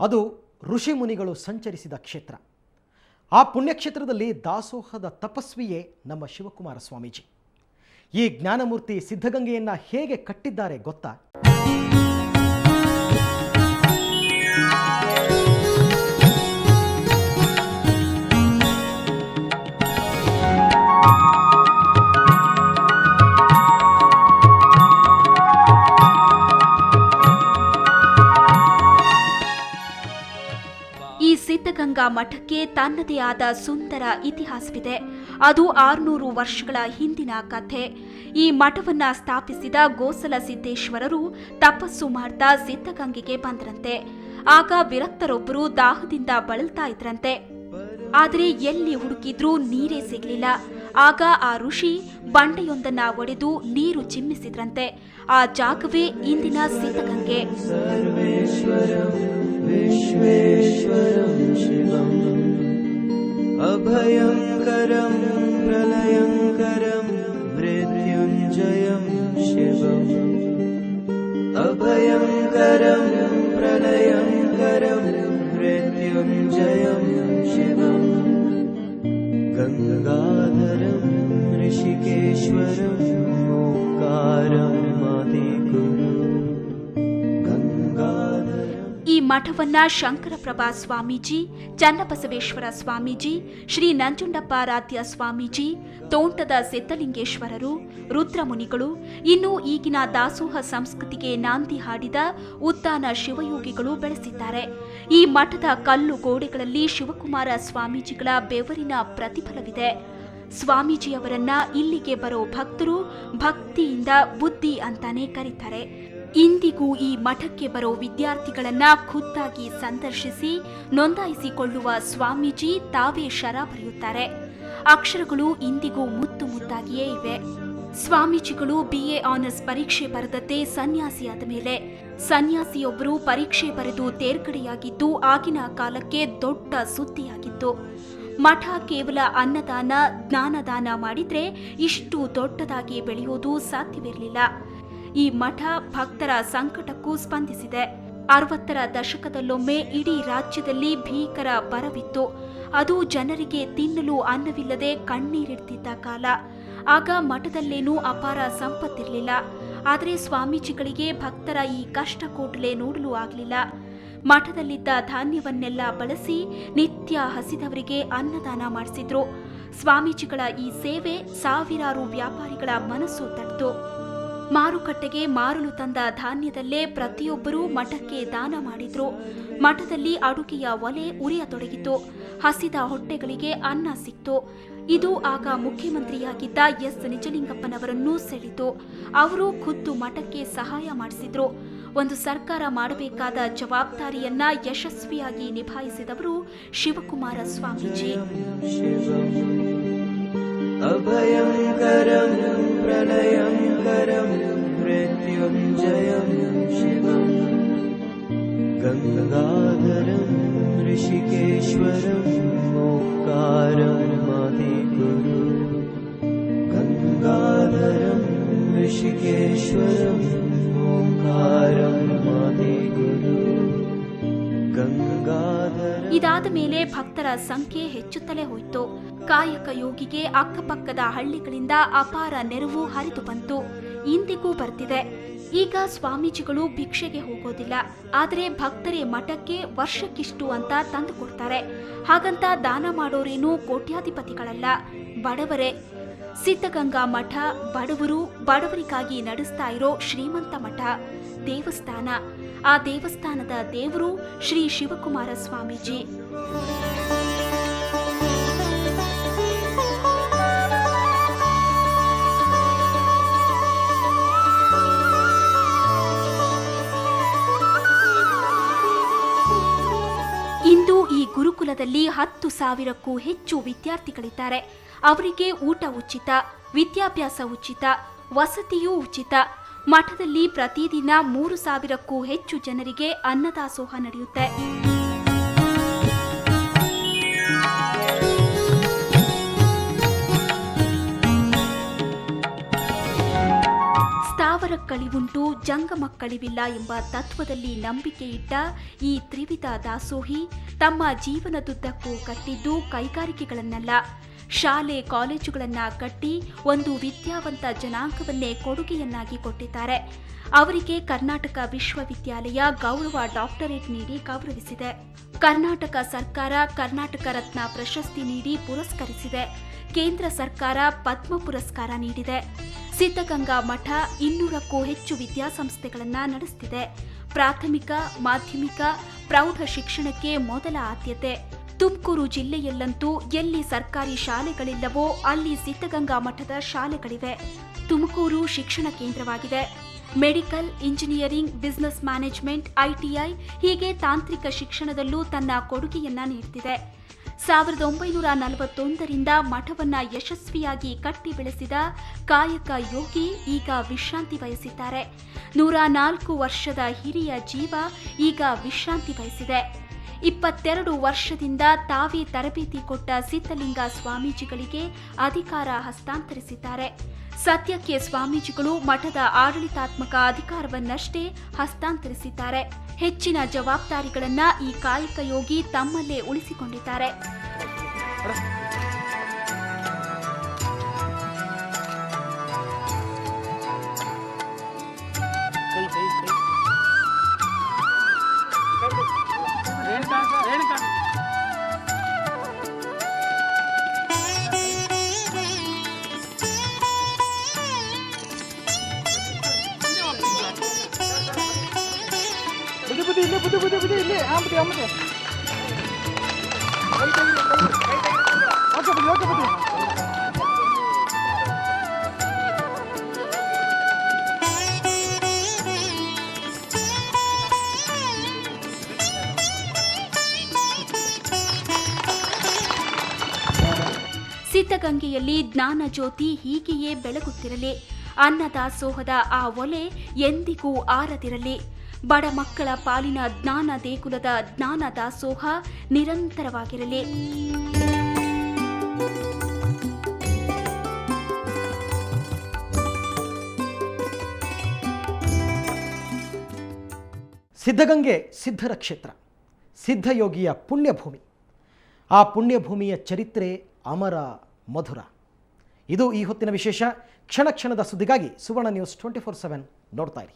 ಅದು ಋಷಿ ಮುನಿಗಳು ಸಂಚರಿಸಿದ ಕ್ಷೇತ್ರ. ಆ ಪುಣ್ಯಕ್ಷೇತ್ರದಲ್ಲಿ ದಾಸೋಹದ ತಪಸ್ವಿಯೇ ನಮ್ಮ ಶಿವಕುಮಾರ ಸ್ವಾಮೀಜಿ. ಈ ಜ್ಞಾನಮೂರ್ತಿ ಸಿದ್ಧಗಂಗೆಯನ್ನು ಹೇಗೆ ಕಟ್ಟಿದ್ದಾರೆ ಗೊತ್ತಾ? ಈ ಸಿದ್ಧಗಂಗಾ ಮಠಕ್ಕೆ ತನ್ನದೇ ಆದ ಸುಂದರ ಇತಿಹಾಸವಿದೆ. ಅದು 600 ವರ್ಷಗಳ ಹಿಂದಿನ ಕಥೆ. ಈ ಮಠವನ್ನ ಸ್ಥಾಪಿಸಿದ ಗೋಸಲ ಸಿದ್ದೇಶ್ವರರು ತಪಸ್ಸು ಮಾಡ್ತಾ ಸಿದ್ಧಗಂಗೆಗೆ ಬಂದ್ರಂತೆ. ಆಗ ವಿರಕ್ತರೊಬ್ಬರು ದಾಹದಿಂದ ಬಳಲ್ತಾ ಇದ್ರಂತೆ. ಆದರೆ ಎಲ್ಲಿ ಹುಡುಕಿದ್ರೂ ನೀರೇ ಸಿಗ್ಲಿಲ್ಲ. ಆಗ ಆ ಋಷಿ ಬಂಡೆಯೊಂದನ್ನ ಒಡೆದು ನೀರು ಚಿಮ್ಮಿಸಿದ್ರಂತೆ. ಆ ಜಾಗವೇ ಇಂದಿನ ಸಿದ್ಧಗಂಗೆ. विश्वेश्वरं शिवम् अभयंकरं प्रलयंकरं मृत्युंजयं शिवम् अभयंकरं प्रलयंकरं मृत्युंजयं शिवम् गंगाधरं ऋषिकेश्वरं ओंकारं आदिगुरु ಈ ಮಠವನ್ನ ಶಂಕರಪ್ರಭಾ ಸ್ವಾಮೀಜಿ, ಚನ್ನಬಸವೇಶ್ವರ ಸ್ವಾಮೀಜಿ, ಶ್ರೀ ನಂಜುಂಡಪ್ಪಾರಾಧ್ಯ ಸ್ವಾಮೀಜಿ, ತೋಂಟದ ಸಿದ್ದಲಿಂಗೇಶ್ವರರು, ರುದ್ರಮುನಿಗಳು, ಇನ್ನು ಈಗಿನ ದಾಸೋಹ ಸಂಸ್ಕೃತಿಗೆ ನಾಂದಿ ಹಾಡಿದ ಉದ್ದಾನ ಶಿವಯೋಗಿಗಳು ಬೆಳೆಸಿದ್ದಾರೆ. ಈ ಮಠದ ಕಲ್ಲು ಗೋಡೆಗಳಲ್ಲಿ ಶಿವಕುಮಾರ ಸ್ವಾಮೀಜಿಗಳ ಬೆವರಿನ ಪ್ರತಿಫಲವಿದೆ. ಸ್ವಾಮೀಜಿಯವರನ್ನ ಇಲ್ಲಿಗೆ ಬರೋ ಭಕ್ತರು ಭಕ್ತಿಯಿಂದ ಬುದ್ಧಿ ಅಂತಾನೆ ಕರೀತಾರೆ. ಇಂದಿಗೂ ಈ ಮಠಕ್ಕೆ ಬರೋ ವಿದ್ಯಾರ್ಥಿಗಳನ್ನ ಖುದ್ದಾಗಿ ಸಂದರ್ಶಿಸಿ ನೋಂದಾಯಿಸಿಕೊಳ್ಳುವ ಸ್ವಾಮೀಜಿ ತಾವೇ ಶರ ಬರೆಯುತ್ತಾರೆ. ಅಕ್ಷರಗಳು ಇಂದಿಗೂ ಮುತ್ತು ಮುತ್ತಾಗಿಯೇ ಇವೆ. ಸ್ವಾಮೀಜಿಗಳು BA ಆನರ್ಸ್ ಪರೀಕ್ಷೆ ಬರೆದದ್ದೇ ಸನ್ಯಾಸಿಯಾದ ಮೇಲೆ. ಸನ್ಯಾಸಿಯೊಬ್ಬರು ಪರೀಕ್ಷೆ ಬರೆದು ತೇರ್ಗಡೆಯಾಗಿದ್ದು ಆಗಿನ ಕಾಲಕ್ಕೆ ದೊಡ್ಡ ಸುದ್ದಿಯಾಗಿತ್ತು. ಮಠ ಕೇವಲ ಅನ್ನದಾನ, ಜ್ಞಾನದಾನ ಮಾಡಿದ್ರೆ ಇಷ್ಟು ದೊಡ್ಡದಾಗಿ ಬೆಳೆಯೋದು ಸಾಧ್ಯವಿರಲಿಲ್ಲ. ಈ ಮಠ ಭಕ್ತರ ಸಂಕಟಕ್ಕೂ ಸ್ಪಂದಿಸಿದೆ. 60ರ ದಶಕದಲ್ಲೊಮ್ಮೆ ಇಡೀ ರಾಜ್ಯದಲ್ಲಿ ಭೀಕರ ಬರವಿತ್ತು. ಅದು ಜನರಿಗೆ ತಿನ್ನಲು ಅನ್ನವಿಲ್ಲದೆ ಕಣ್ಣೀರಿಡ್ತಿದ್ದ ಕಾಲ. ಆಗ ಮಠದಲ್ಲೇನೂ ಅಪಾರ ಸಂಪತ್ತಿರಲಿಲ್ಲ. ಆದರೆ ಸ್ವಾಮೀಜಿಗಳಿಗೆ ಭಕ್ತರ ಈ ಕಷ್ಟ ಕೋಟಲೆ ನೋಡಲು ಆಗಲಿಲ್ಲ. ಮಠದಲ್ಲಿದ್ದ ಧಾನ್ಯವನ್ನೆಲ್ಲ ಬಳಸಿ ನಿತ್ಯ ಹಸಿದವರಿಗೆ ಅನ್ನದಾನ ಮಾಡಿಸಿದ್ರು. ಸ್ವಾಮೀಜಿಗಳ ಈ ಸೇವೆ ಸಾವಿರಾರು ವ್ಯಾಪಾರಿಗಳ ಮನಸ್ಸು ತಟ್ಟಿತು. ಮಾರುಕಟ್ಟೆಗೆ ಮಾರಲು ತಂದ ಧಾನ್ಯದಲ್ಲೇ ಪ್ರತಿಯೊಬ್ಬರೂ ಮಠಕ್ಕೆ ದಾನ ಮಾಡಿದ್ರು. ಮಠದಲ್ಲಿ ಅಡುಗೆಯ ಒಲೆ ಉರಿಯತೊಡಗಿತು. ಹಸಿದ ಹೊಟ್ಟೆಗಳಿಗೆ ಅನ್ನ ಸಿಕ್ತು. ಇದು ಆಗ ಮುಖ್ಯಮಂತ್ರಿಯಾಗಿದ್ದ ಎಸ್ ನಿಜಲಿಂಗಪ್ಪನವರನ್ನೂ ಸೆಳೆಯಿತು. ಅವರು ಖುದ್ದು ಮಠಕ್ಕೆ ಸಹಾಯ ಮಾಡಿಸಿದ್ರು. ಒಂದು ಸರ್ಕಾರ ಮಾಡಬೇಕಾದ ಜವಾಬ್ದಾರಿಯನ್ನ ಯಶಸ್ವಿಯಾಗಿ ನಿಭಾಯಿಸಿದವರು ಶಿವಕುಮಾರ ಸ್ವಾಮೀಜಿ. अभयंकरं प्रलयंकरं मृत्युंजयं शिवम् गंगाधरं ऋषिकेश्वरं ओंकारं आदिगुरु गंगाधरं ऋषिकेश्वरं ओंकारं आदिगुरु ಇದಾದ ಮೇಲೆ ಭಕ್ತರ ಸಂಖ್ಯೆ ಹೆಚ್ಚುತ್ತಲೇ ಹೋಯಿತು. ಕಾಯಕ ಯೋಗಿಗೆ ಅಕ್ಕಪಕ್ಕದ ಹಳ್ಳಿಗಳಿಂದ ಅಪಾರ ನೆರವು ಹರಿದು ಬಂತು. ಇಂದಿಗೂ ಬರ್ತಿದೆ. ಈಗ ಸ್ವಾಮೀಜಿಗಳು ಭಿಕ್ಷೆಗೆ ಹೋಗೋದಿಲ್ಲ. ಆದರೆ ಭಕ್ತರೇ ಮಠಕ್ಕೆ ವರ್ಷಕ್ಕಿಷ್ಟು ಅಂತ ತಂದು ಕೊಡ್ತಾರೆ. ಹಾಗಂತ ದಾನ ಮಾಡೋರೇನು ಕೋಟ್ಯಾಧಿಪತಿಗಳಲ್ಲ, ಬಡವರೇ. ಸಿದ್ಧಗಂಗಾ ಮಠ ಬಡವರಿಗಾಗಿ ನಡೆಸ್ತಾ ಇರೋ ಶ್ರೀಮಂತ ಮಠ, ದೇವಸ್ಥಾನ. ಆ ದೇವಸ್ಥಾನದ ದೇವರು ಶ್ರೀ ಶಿವಕುಮಾರ ಸ್ವಾಮೀಜಿ. ಇಂದು ಈ ಗುರುಕುಲದಲ್ಲಿ 10,000ಕ್ಕೂ ಹೆಚ್ಚು ವಿದ್ಯಾರ್ಥಿಗಳಿದ್ದಾರೆ. ಅವರಿಗೆ ಊಟ ಉಚಿತ, ವಿದ್ಯಾಭ್ಯಾಸ ಉಚಿತ, ವಸತಿಯೂ ಉಚಿತ. ಮಠದಲ್ಲಿ ಪ್ರತಿದಿನ 3,000ಕ್ಕೂ ಹೆಚ್ಚು ಜನರಿಗೆ ಅನ್ನದಾಸೋಹ ನಡೆಯುತ್ತೆ. ಸ್ಥಾವರ ಮಕ್ಕಳಿವುಂಟು ಜಂಗ ಮಕ್ಕಳಿವಿಲ್ಲ ಎಂಬ ತತ್ವದಲ್ಲಿ ನಂಬಿಕೆ ಇಟ್ಟ ಈ ತ್ರಿವಿಧ ದಾಸೋಹಿ ತಮ್ಮ ಜೀವನದುದ್ದಕ್ಕೂ ಕಟ್ಟಿದ್ದು ಕೈಗಾರಿಕೆಗಳನ್ನಲ್ಲ, ಶಾಲೆ ಕಾಲೇಜುಗಳನ್ನ ಕಟ್ಟಿ ಒಂದು ವಿದ್ಯಾವಂತ ಜನಾಂಗವನ್ನೇ ಕೊಡುಗೆಯನ್ನಾಗಿ ಕೊಟ್ಟಿದ್ದಾರೆ. ಅವರಿಗೆ ಕರ್ನಾಟಕ ವಿಶ್ವವಿದ್ಯಾಲಯ ಗೌರವ ಡಾಕ್ಟರೇಟ್ ನೀಡಿ ಗೌರವಿಸಿದೆ. ಕರ್ನಾಟಕ ಸರ್ಕಾರ ಕರ್ನಾಟಕ ರತ್ನ ಪ್ರಶಸ್ತಿ ನೀಡಿ ಪುರಸ್ಕರಿಸಿದೆ. ಕೇಂದ್ರ ಸರ್ಕಾರ ಪದ್ಮ ಪುರಸ್ಕಾರ ನೀಡಿದೆ. ಸಿದ್ಧಗಂಗಾ ಮಠ 200ಕ್ಕೂ ಹೆಚ್ಚು ವಿದ್ಯಾಸಂಸ್ಥೆಗಳನ್ನು ನಡೆಸುತ್ತಿದೆ. ಪ್ರಾಥಮಿಕ, ಮಾಧ್ಯಮಿಕ, ಪ್ರೌಢ ಶಿಕ್ಷಣಕ್ಕೆ ಮೊದಲ ಆದ್ಯತೆ. ತುಮಕೂರು ಜಿಲ್ಲೆಯಲ್ಲಂತೂ ಎಲ್ಲಿ ಸರ್ಕಾರಿ ಶಾಲೆಗಳಿಲ್ಲವೋ ಅಲ್ಲಿ ಸಿದ್ಧಗಂಗಾ ಮಠದ ಶಾಲೆಗಳಿವೆ. ತುಮಕೂರು ಶಿಕ್ಷಣ ಕೇಂದ್ರವಾಗಿದೆ. Medical, engineering, business management, ITI ಹೀಗೆ ತಾಂತ್ರಿಕ ಶಿಕ್ಷಣದಲ್ಲೂ ತನ್ನ ಕೊಡುಗೆಯನ್ನ ನೀಡುತ್ತಿದೆ. 1941ರಿಂದ ಮಠವನ್ನ ಯಶಸ್ವಿಯಾಗಿ ಕಟ್ಟಿ ಬೆಳೆಸಿದ ಕಾಯಕ ಯೋಗಿ ಈಗ ವಿಶ್ರಾಂತಿ ವಹಿಸಿದ್ದಾರೆ. 104 ವರ್ಷದ ಹಿರಿಯ ಜೀವ ಈಗ ವಿಶ್ರಾಂತಿ ವಹಿಸಿದೆ. 22 ವರ್ಷದಿಂದ ತಾವೇ ತರಬೇತಿ ಕೊಟ್ಟ ಸಿದ್ಧಲಿಂಗ ಸ್ವಾಮೀಜಿಗಳಿಗೆ ಅಧಿಕಾರ ಹಸ್ತಾಂತರಿಸಿದ್ದಾರೆ. ಸದ್ಯಕ್ಕೆ ಸ್ವಾಮೀಜಿಗಳು ಮಠದ ಆಡಳಿತಾತ್ಮಕ ಅಧಿಕಾರವನ್ನಷ್ಟೇ ಹಸ್ತಾಂತರಿಸಿದ್ದಾರೆ. ಹೆಚ್ಚಿನ ಜವಾಬ್ದಾರಿಗಳನ್ನ ಈ ಕಾಯಕ ಯೋಗಿ ತಮ್ಮಲ್ಲೇ ಉಳಿಸಿಕೊಂಡಿದ್ದಾರೆ. ಸಿದ್ಧಗಂಗೆಯಲ್ಲಿ ಜ್ಞಾನ ಜ್ಯೋತಿ ಹೀಗೆಯೇ ಬೆಳಗುತ್ತಿರಲಿ. ಅನ್ನದಾಸೋಹದ ಆ ಒಲೆ ಎಂದಿಗೂ ಆರದಿರಲಿ. ಬಡ ಮಕ್ಕಳ ಪಾಲಿನ ಜ್ಞಾನ ದೇಗುಲದ ಜ್ಞಾನ ದಾಸೋಹ ನಿರಂತರವಾಗಿರಲಿ. ಸಿದ್ಧಗಂಗೆ ಸಿದ್ಧರ ಕ್ಷೇತ್ರ, ಸಿದ್ಧಯೋಗಿಯ ಪುಣ್ಯಭೂಮಿ. ಆ ಪುಣ್ಯಭೂಮಿಯ ಚರಿತ್ರೆ ಅಮರ ಮಧುರ. ಇದು ಈ ಹೊತ್ತಿನ ವಿಶೇಷ. ಕ್ಷಣ ಕ್ಷಣದ ಸುದ್ದಿಗಾಗಿ ಸುವರ್ಣ ನ್ಯೂಸ್ 24/7 ನೋಡ್ತಾ ಇರಿ.